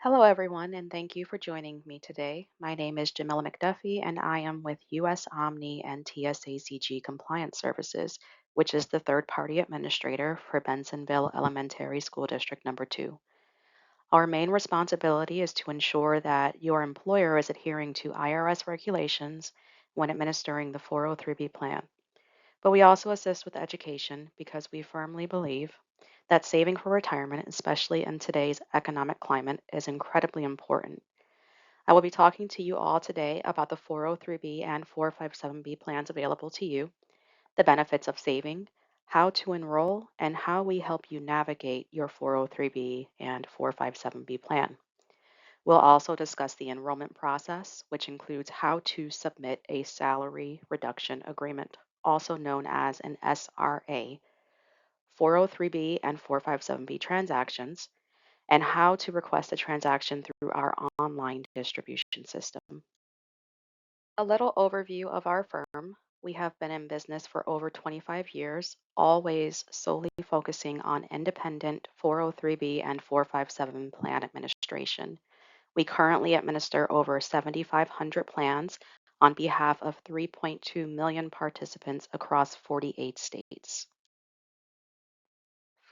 Hello, everyone, and thank you for joining me today. My name is Jamila McDuffie, and I am with U.S. OMNI and TSACG Compliance Services, which is the third party administrator for Bensenville Elementary School District Number 2. Our main responsibility is to ensure that your employer is adhering to IRS regulations when administering the 403B plan. But we also assist with education because we firmly believe that saving for retirement, especially in today's economic climate, is incredibly important. I will be talking to you all today about the 403B and 457B plans available to you, the benefits of saving, how to enroll, and how we help you navigate your 403B and 457B plan. We'll also discuss the enrollment process, which includes how to submit a salary reduction agreement, also known as an SRA, 403B and 457B transactions, and how to request a transaction through our online distribution system. A little overview of our firm. We have been in business for over 25 years, always solely focusing on independent 403B and 457 plan administration. We currently administer over 7,500 plans on behalf of 3.2 million participants across 48 states.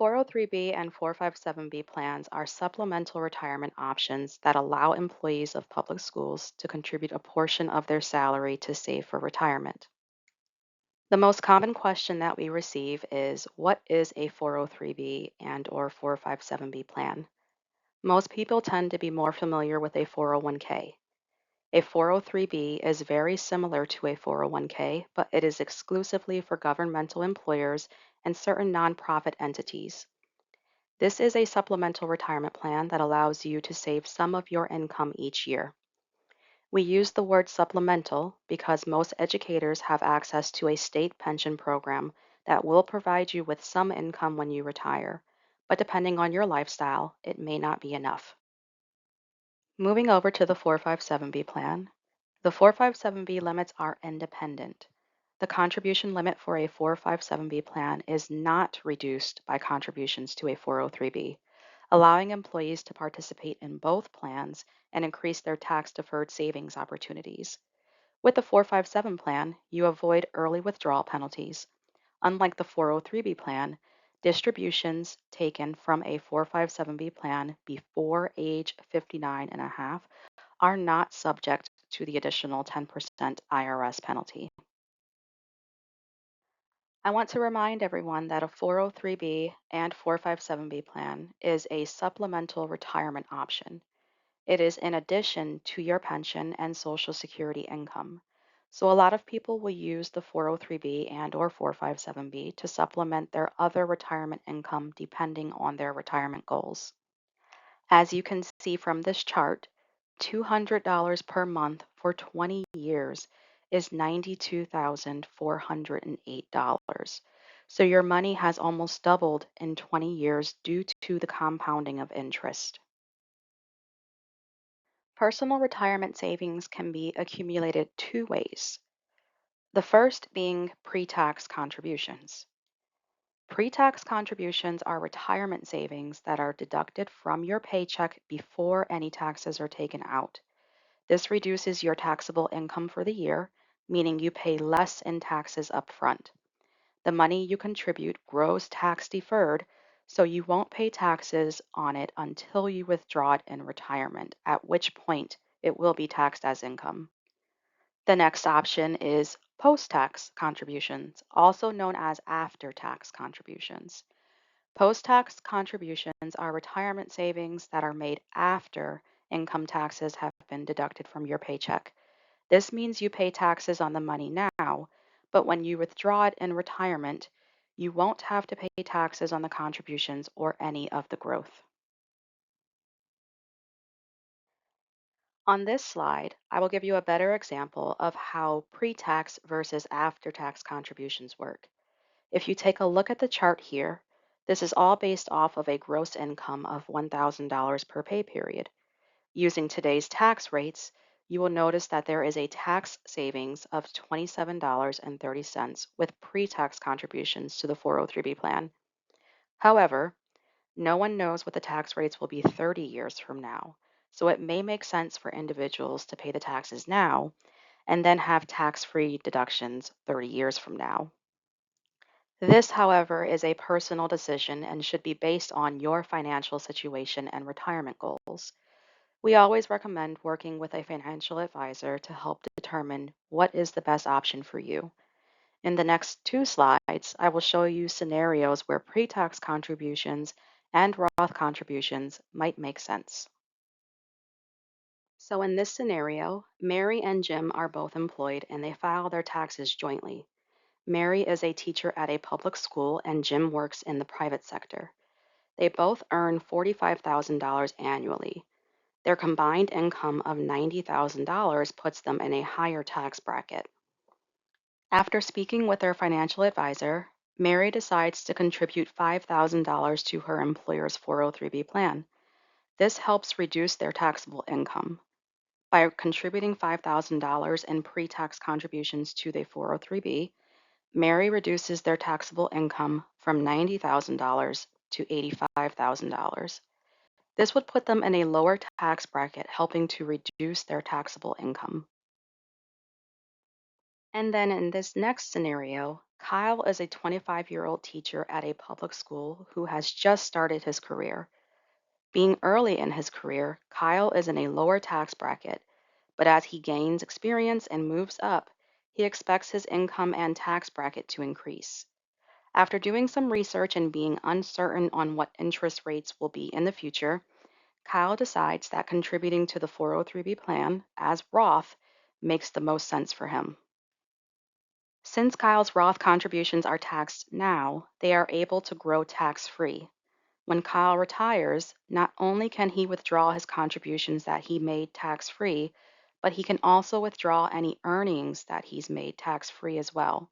403B and 457B plans are supplemental retirement options that allow employees of public schools to contribute a portion of their salary to save for retirement. The most common question that we receive is, what is a 403B and or 457B plan? Most people tend to be more familiar with a 401k. A 403B is very similar to a 401k, but it is exclusively for governmental employers and certain nonprofit entities. This is a supplemental retirement plan that allows you to save some of your income each year. We use the word supplemental because most educators have access to a state pension program that will provide you with some income when you retire, but depending on your lifestyle, it may not be enough. Moving over to the 457B plan, the 457B limits are independent. The contribution limit for a 457B plan is not reduced by contributions to a 403B, allowing employees to participate in both plans and increase their tax-deferred savings opportunities. With the 457 plan, you avoid early withdrawal penalties. Unlike the 403B plan, distributions taken from a 457B plan before age 59 and a half are not subject to the additional 10% IRS penalty. I want to remind everyone that a 403B and 457B plan is a supplemental retirement option. It is in addition to your pension and Social Security income. So a lot of people will use the 403B and or 457B to supplement their other retirement income depending on their retirement goals. As you can see from this chart, $200 per month for 20 years is $92,408. So your money has almost doubled in 20 years due to the compounding of interest. Personal retirement savings can be accumulated two ways. The first being pre-tax contributions. Pre-tax contributions are retirement savings that are deducted from your paycheck before any taxes are taken out. This reduces your taxable income for the year, meaning you pay less in taxes up front. The money you contribute grows tax deferred, so you won't pay taxes on it until you withdraw it in retirement, at which point it will be taxed as income. The next option is post-tax contributions, also known as after-tax contributions. Post-tax contributions are retirement savings that are made after income taxes have been deducted from your paycheck. This means you pay taxes on the money now, but when you withdraw it in retirement, you won't have to pay taxes on the contributions or any of the growth. On this slide, I will give you a better example of how pre-tax versus after-tax contributions work. If you take a look at the chart here, this is all based off of a gross income of $1,000 per pay period. Using today's tax rates, you will notice that there is a tax savings of $27.30 with pre-tax contributions to the 403B plan. However, no one knows what the tax rates will be 30 years from now. So it may make sense for individuals to pay the taxes now and then have tax-free deductions 30 years from now. This, however, is a personal decision and should be based on your financial situation and retirement goals. We always recommend working with a financial advisor to help determine what is the best option for you. In the next two slides, I will show you scenarios where pre-tax contributions and Roth contributions might make sense. So in this scenario, Mary and Jim are both employed and they file their taxes jointly. Mary is a teacher at a public school and Jim works in the private sector. They both earn $45,000 annually. Their combined income of $90,000 puts them in a higher tax bracket. After speaking with their financial advisor, Mary decides to contribute $5,000 to her employer's 403B plan. This helps reduce their taxable income. By contributing $5,000 in pre-tax contributions to the 403B, Mary reduces their taxable income from $90,000 to $85,000. This would put them in a lower tax bracket, helping to reduce their taxable income. And then in this next scenario, Kyle is a 25-year-old teacher at a public school who has just started his career. Being early in his career, Kyle is in a lower tax bracket, but as he gains experience and moves up, he expects his income and tax bracket to increase. After doing some research and being uncertain on what interest rates will be in the future, Kyle decides that contributing to the 403B plan as Roth makes the most sense for him. Since Kyle's Roth contributions are taxed now, they are able to grow tax-free. When Kyle retires, not only can he withdraw his contributions that he made tax-free, but he can also withdraw any earnings that he's made tax-free as well.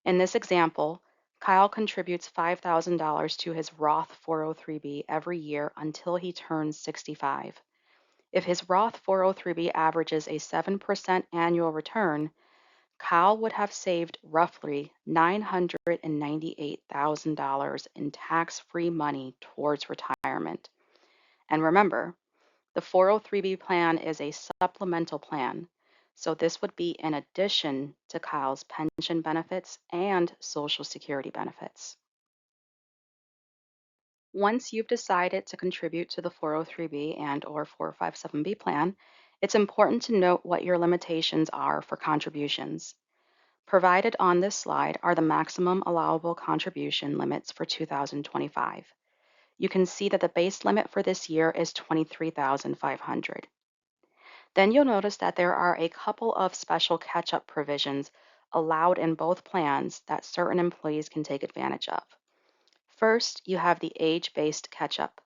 In this example, Kyle contributes $5,000 to his Roth 403B every year until he turns 65. If his Roth 403B averages a 7% annual return, Kyle would have saved roughly $998,000 in tax-free money towards retirement. And remember, the 403B plan is a supplemental plan, so this would be in addition to Kyle's pension benefits and Social Security benefits. Once you've decided to contribute to the 403B and/or 457B plan, it's important to note what your limitations are for contributions. Provided on this slide are the maximum allowable contribution limits for 2025. You can see that the base limit for this year is $23,500. Then you'll notice that there are a couple of special catch-up provisions allowed in both plans that certain employees can take advantage of. First, you have the age-based catch-up.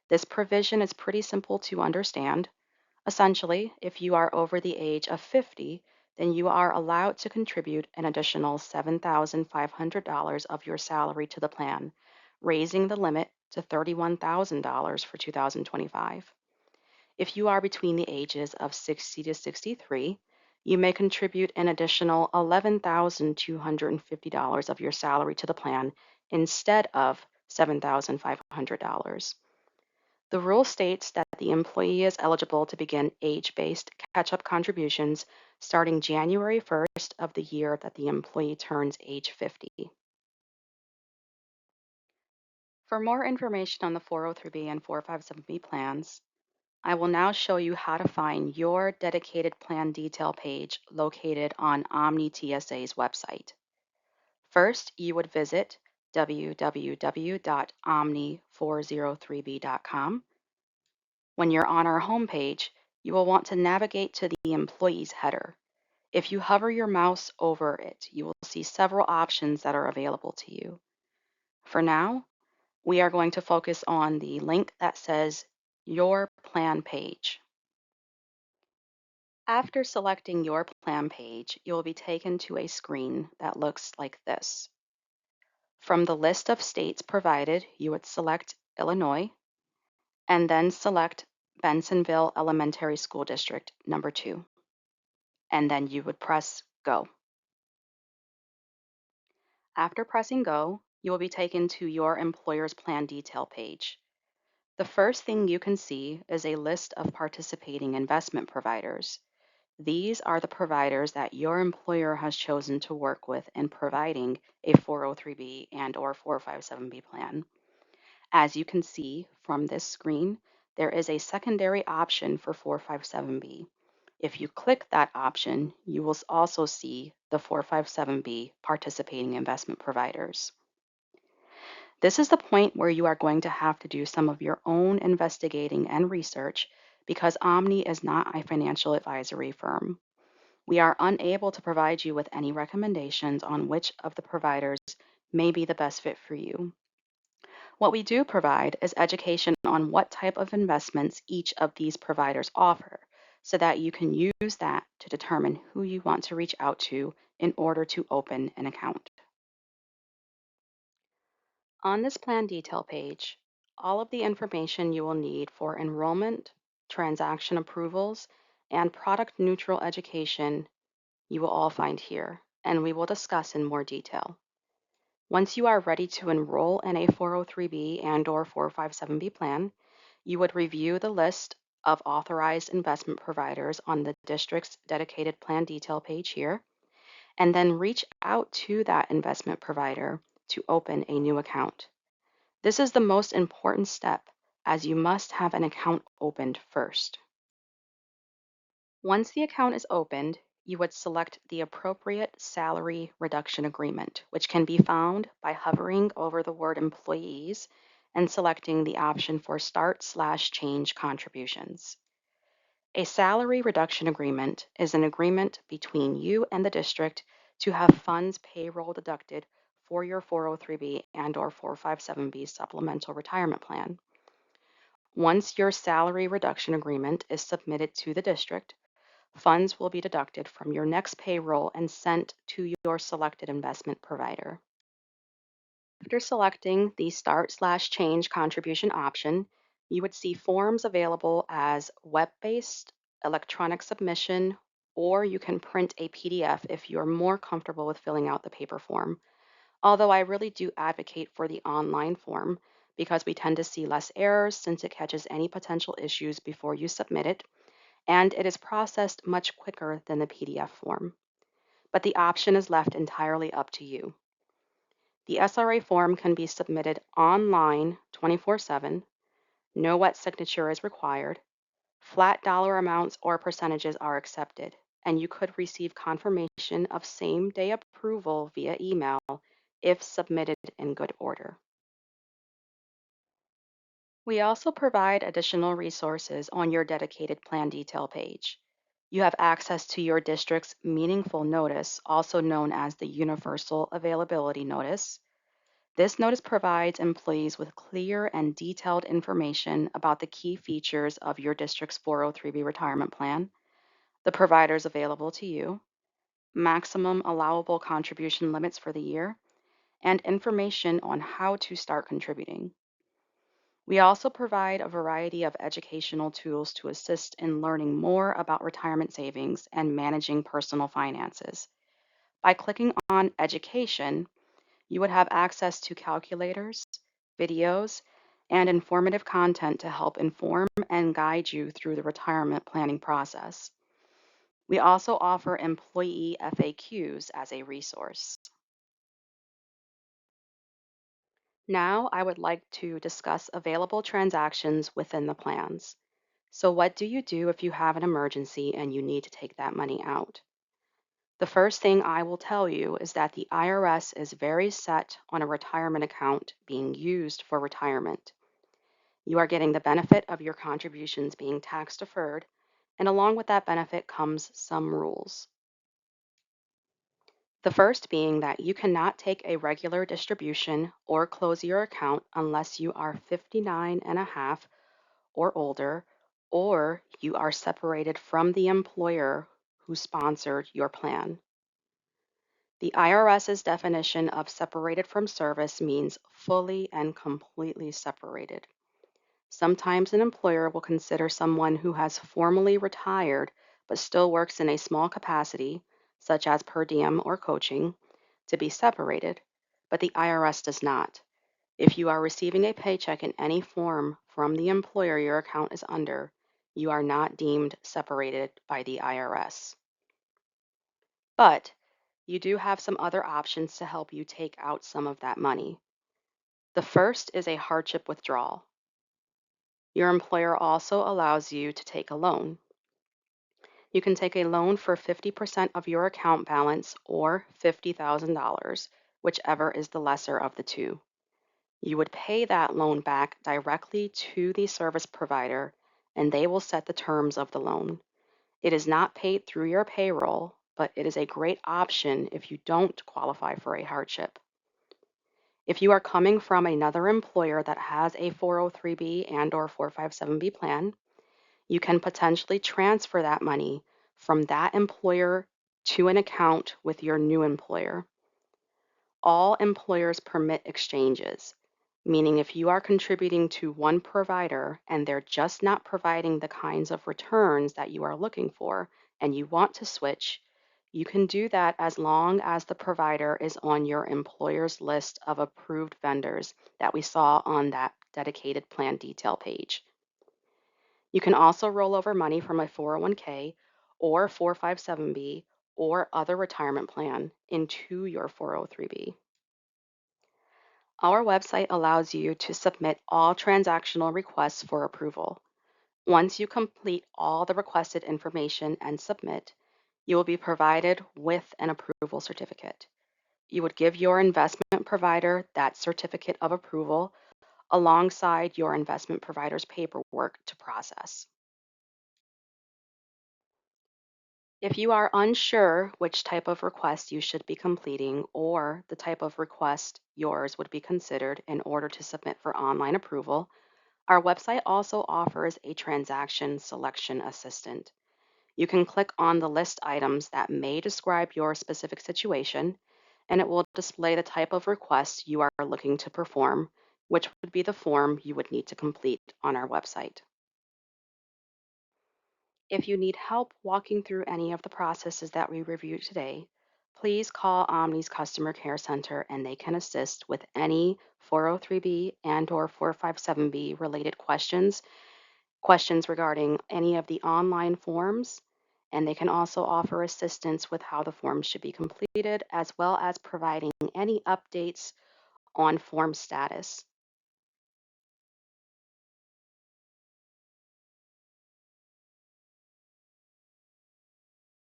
This provision is pretty simple to understand. Essentially, if you are over the age of 50, then you are allowed to contribute an additional $7,500 of your salary to the plan, raising the limit to $31,000 for 2025. If you are between the ages of 60 to 63, you may contribute an additional $11,250 of your salary to the plan instead of $7,500. The rule states that the employee is eligible to begin age-based catch-up contributions starting January 1st of the year that the employee turns age 50. For more information on the 403B and 457B plans, I will now show you how to find your dedicated plan detail page located on OMNI TSA's website. First, you would visit www.omni403b.com. When you're on our homepage, you will want to navigate to the Employees header. If you hover your mouse over it, you will see several options that are available to you. For now, we are going to focus on the link that says Your Plan Page. After selecting your plan page, you will be taken to a screen that looks like this. From the list of states provided, you would select Illinois and then select Bensenville Elementary School District number 2. And then you would press Go. After pressing Go, you will be taken to your employer's plan detail page. The first thing you can see is a list of participating investment providers. These are the providers that your employer has chosen to work with in providing a 403B and/or 457B plan. As you can see from this screen, there is a secondary option for 457B. If you click that option, you will also see the 457B participating investment providers. This is the point where you are going to have to do some of your own investigating and research because OMNI is not a financial advisory firm. We are unable to provide you with any recommendations on which of the providers may be the best fit for you. What we do provide is education on what type of investments each of these providers offer so that you can use that to determine who you want to reach out to in order to open an account. On this plan detail page, all of the information you will need for enrollment, transaction approvals, and product neutral education you will all find here, and we will discuss in more detail. Once you are ready to enroll in a 403B and/or 457B plan, you would review the list of authorized investment providers on the district's dedicated plan detail page here, and then reach out to that investment provider to open a new account. This is the most important step as you must have an account opened first. Once the account is opened, you would select the appropriate salary reduction agreement, which can be found by hovering over the word employees and selecting the option for start/change contributions. A salary reduction agreement is an agreement between you and the district to have funds payroll deducted for your 403B and/or 457B supplemental retirement plan. Once your salary reduction agreement is submitted to the district, funds will be deducted from your next payroll and sent to your selected investment provider. After selecting the start/change contribution option, you would see forms available as web-based, electronic submission, or you can print a PDF if you're more comfortable with filling out the paper form. Although I really do advocate for the online form because we tend to see less errors since it catches any potential issues before you submit it, and it is processed much quicker than the PDF form. But the option is left entirely up to you. The SRA form can be submitted online 24/7. No wet signature is required. Flat dollar amounts or percentages are accepted, and you could receive confirmation of same-day approval via email if submitted in good order. We also provide additional resources on your dedicated plan detail page. You have access to your district's meaningful notice, also known as the Universal Availability Notice. This notice provides employees with clear and detailed information about the key features of your district's 403B retirement plan, the providers available to you, maximum allowable contribution limits for the year, and information on how to start contributing. We also provide a variety of educational tools to assist in learning more about retirement savings and managing personal finances. By clicking on Education, you would have access to calculators, videos, and informative content to help inform and guide you through the retirement planning process. We also offer employee FAQs as a resource. Now I would like to discuss available transactions within the plans. So what do you do if you have an emergency and you need to take that money out? The first thing I will tell you is that the IRS is very set on a retirement account being used for retirement. You are getting the benefit of your contributions being tax deferred, and along with that benefit comes some rules. The first being that you cannot take a regular distribution or close your account unless you are 59 and a half or older, or you are separated from the employer who sponsored your plan. The IRS's definition of separated from service means fully and completely separated. Sometimes an employer will consider someone who has formally retired but still works in a small capacity, such as per diem or coaching, to be separated, but the IRS does not. If you are receiving a paycheck in any form from the employer your account is under, you are not deemed separated by the IRS. But you do have some other options to help you take out some of that money. The first is a hardship withdrawal. Your employer also allows you to take a loan. You can take a loan for 50% of your account balance or $50,000, whichever is the lesser of the two. You would pay that loan back directly to the service provider, and they will set the terms of the loan. It is not paid through your payroll, but it is a great option if you don't qualify for a hardship. If you are coming from another employer that has a 403B and/or 457B plan, you can potentially transfer that money from that employer to an account with your new employer. All employers permit exchanges, meaning if you are contributing to one provider and they're just not providing the kinds of returns that you are looking for and you want to switch, you can do that as long as the provider is on your employer's list of approved vendors that we saw on that dedicated plan detail page. You can also roll over money from a 401k or 457b or other retirement plan into your 403b. Our website allows you to submit all transactional requests for approval. Once you complete all the requested information and submit, you will be provided with an approval certificate. You would give your investment provider that certificate of approval alongside your investment provider's paperwork to process. If you are unsure which type of request you should be completing or the type of request yours would be considered in order to submit for online approval, our website also offers a transaction selection assistant. You can click on the list items that may describe your specific situation, and it will display the type of request you are looking to perform, which would be the form you would need to complete on our website. If you need help walking through any of the processes that we reviewed today, please call OMNI's Customer Care Center and they can assist with any 403B and/or 457B related questions regarding any of the online forms, and they can also offer assistance with how the forms should be completed, as well as providing any updates on form status.